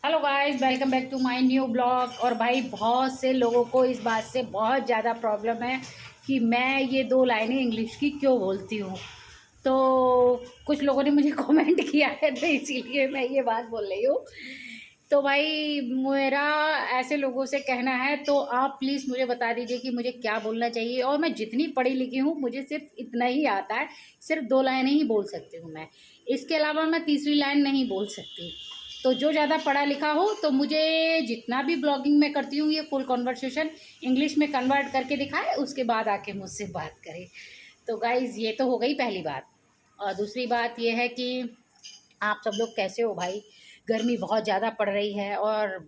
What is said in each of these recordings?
Hello guys, welcome back to my new blog. और भाई बहुत से लोगों को इस बात से बहुत ज़्यादा प्रॉब्लम है कि मैं ये दो लाइनें इंग्लिश की क्यों बोलती हूँ। तो कुछ लोगों ने मुझे कमेंट किया है, तो इसीलिए मैं ये बात बोल रही हूँ। तो भाई मेरा ऐसे लोगों से कहना है, तो आप प्लीज़ मुझे बता दीजिए कि मुझे क्या बोलना चाहिए। और मैं जितनी पढ़ी लिखी हूँ मुझे सिर्फ इतना ही आता है, सिर्फ दो लाइनें ही बोल सकती हूँ मैं। इसके अलावा मैं तीसरी लाइन नहीं बोल सकती। तो जो ज़्यादा पढ़ा लिखा हो तो मुझे जितना भी ब्लॉगिंग मैं करती हूँ ये फुल कॉन्वर्सेशन इंग्लिश में कन्वर्ट करके दिखाए, उसके बाद आके मुझसे बात करे। तो गाइज़ ये तो हो गई पहली बात। और दूसरी बात ये है कि आप सब लोग कैसे हो भाई। गर्मी बहुत ज़्यादा पड़ रही है और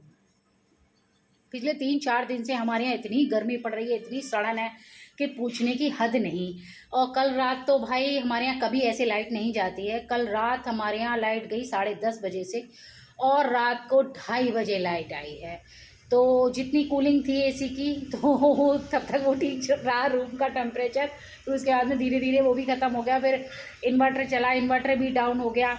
पिछले 3-4 दिन से हमारे यहाँ इतनी गर्मी पड़ रही है, इतनी सड़न है कि पूछने की हद नहीं। और कल रात तो भाई हमारे यहाँ कभी ऐसे लाइट नहीं जाती है। कल रात हमारे यहाँ लाइट गई 10:30 बजे से और रात को 2:30 बजे लाइट आई है। तो जितनी कूलिंग थी एसी की तो तब तक वो ठीक रहा रूम का टेम्परेचर। फिर उसके बाद में धीरे धीरे वो भी ख़त्म हो गया। फिर इन्वर्टर चला, इन्वर्टर भी डाउन हो गया।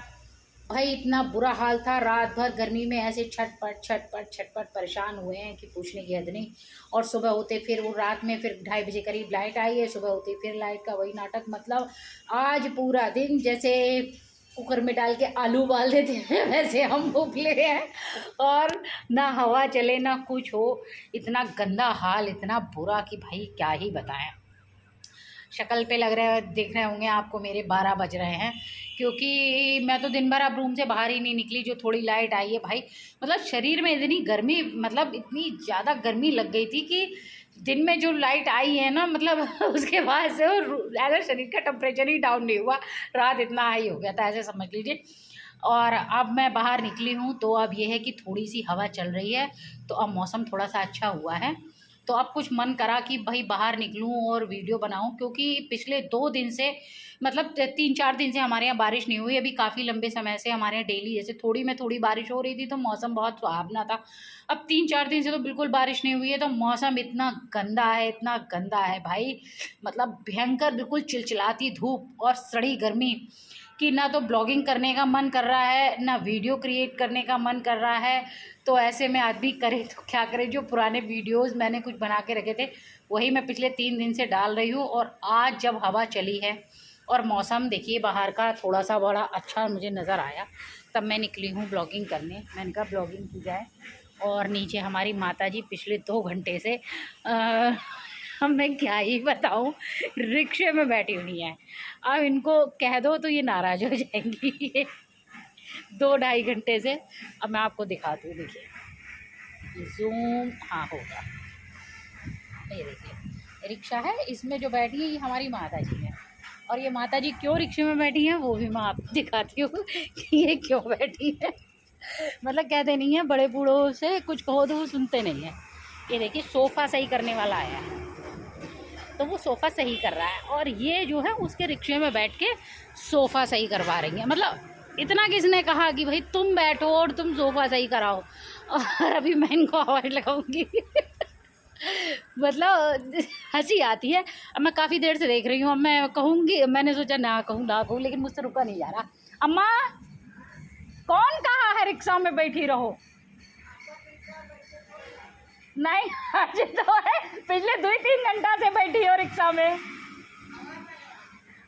भाई इतना बुरा हाल था, रात भर गर्मी में ऐसे छटपट छटपट छटपट परेशान हुए हैं कि पूछने की हद नहीं। और सुबह होते फिर वो रात में फिर 2:30 बजे करीब लाइट आई है, सुबह होती फिर लाइट का वही नाटक। मतलब आज पूरा दिन जैसे कुकर में डाल के आलू उबाल देते हैं वैसे हम उबले हैं। और ना हवा चले ना कुछ हो, इतना गंदा हाल, इतना बुरा कि भाई क्या ही बताएं। शक्ल पे लग रहे दिख रहे होंगे आपको मेरे 12 बज रहे हैं, क्योंकि मैं तो दिन भर अब रूम से बाहर ही नहीं निकली। जो थोड़ी लाइट आई है भाई, मतलब शरीर में इतनी गर्मी, मतलब इतनी ज़्यादा गर्मी लग गई थी कि दिन में जो लाइट आई है ना, मतलब उसके बाद से ज़्यादा शरीर का टेम्परेचर ही डाउन नहीं हुआ, रात इतना हाई हो गया था, ऐसे समझ लीजिए। और अब मैं बाहर निकली हूँ तो अब यह है कि थोड़ी सी हवा चल रही है, तो अब मौसम थोड़ा सा अच्छा हुआ है। तो अब कुछ मन करा कि भाई बाहर निकलूं और वीडियो बनाऊं, क्योंकि पिछले 2 दिन से, मतलब 3-4 दिन से हमारे यहाँ बारिश नहीं हुई। अभी काफ़ी लंबे समय से हमारे यहाँ डेली जैसे थोड़ी में थोड़ी बारिश हो रही थी तो मौसम बहुत सुहावना था। अब 3-4 दिन से तो बिल्कुल बारिश नहीं हुई है, तो मौसम इतना गंदा है, इतना गंदा है भाई। मतलब भयंकर, बिल्कुल चिलचिलाती धूप और सड़ी गर्मी कि ना तो ब्लॉगिंग करने का मन कर रहा है, ना वीडियो क्रिएट करने का मन कर रहा है। तो ऐसे में आदमी करे तो क्या करे। जो पुराने वीडियोस मैंने कुछ बना के रखे थे वही मैं पिछले 3 दिन से डाल रही हूँ। और आज जब हवा चली है और मौसम देखिए बाहर का थोड़ा सा बड़ा अच्छा मुझे नज़र आया, तब मैं निकली हूँ ब्लॉगिंग करने। मैंने कहा ब्लॉगिंग की जाए। और नीचे हमारी माताजी पिछले 2 घंटे से हम मैं क्या ही बताऊँ, रिक्शे में बैठी हुई हैं। अब इनको कह दो तो ये नाराज़ हो जाएंगी। 2-2.5 घंटे से। अब मैं आपको दिखाती हूँ, देखिए जूम, हाँ होगा, ये देखिए रिक्शा है, इसमें जो बैठी है ये हमारी माता जी है। और ये माता जी क्यों रिक्शे में बैठी हैं वो भी मैं आपको दिखाती हूँ कि ये क्यों बैठी है। मतलब कहते नहीं है, बड़े बूढ़ों से कुछ कहो तो वो सुनते नहीं है। ये देखिए सोफ़ा सही करने वाला आया है, तो वो सोफ़ा सही कर रहा है और ये जो है उसके रिक्शे में बैठ के सोफ़ा सही करवा रही है। मतलब इतना किसने कहा कि भाई तुम बैठो और तुम सोफ़ा सही कराओ। और अभी मैं इनको आवाज़ लगाऊंगी। मतलब हंसी आती है। अब मैं काफ़ी देर से देख रही हूँ, अब मैं कहूँगी, मैंने सोचा ना कहूँ, लेकिन मुझसे रुका नहीं जा रहा। अम्मा कौन कहा है रिक्शा में बैठी रहो? नहीं आज तो है, पिछले 2-3 घंटा से बैठी हो रिक्शा में,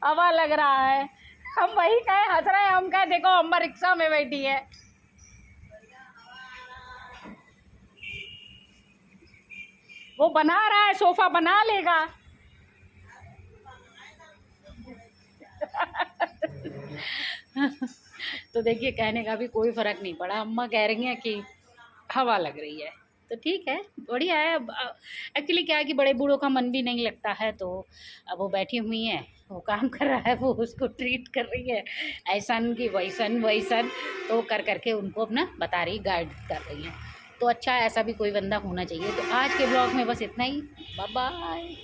हवा लग रहा है। हम वही कहे, हंस रहे हैं, हम कहे देखो अम्मा रिक्शा में बैठी है। वो बना रहा है, सोफा बना लेगा। तो देखिए कहने का भी कोई फ़र्क नहीं पड़ा, अम्मा कह रही हैं कि हवा लग रही है, तो ठीक है, बढ़िया है। एक्चुअली क्या है कि बड़े बूढ़ों का मन भी नहीं लगता है, तो अब वो बैठी हुई हैं, वो काम कर रहा है, वो उसको ट्रीट कर रही है ऐसन की वैसन वैसन, तो कर करके उनको अपना बता रही, गाइड कर रही हैं। तो अच्छा, ऐसा भी कोई बंदा होना चाहिए। तो आज के ब्लॉग में बस इतना ही, बाय बाय।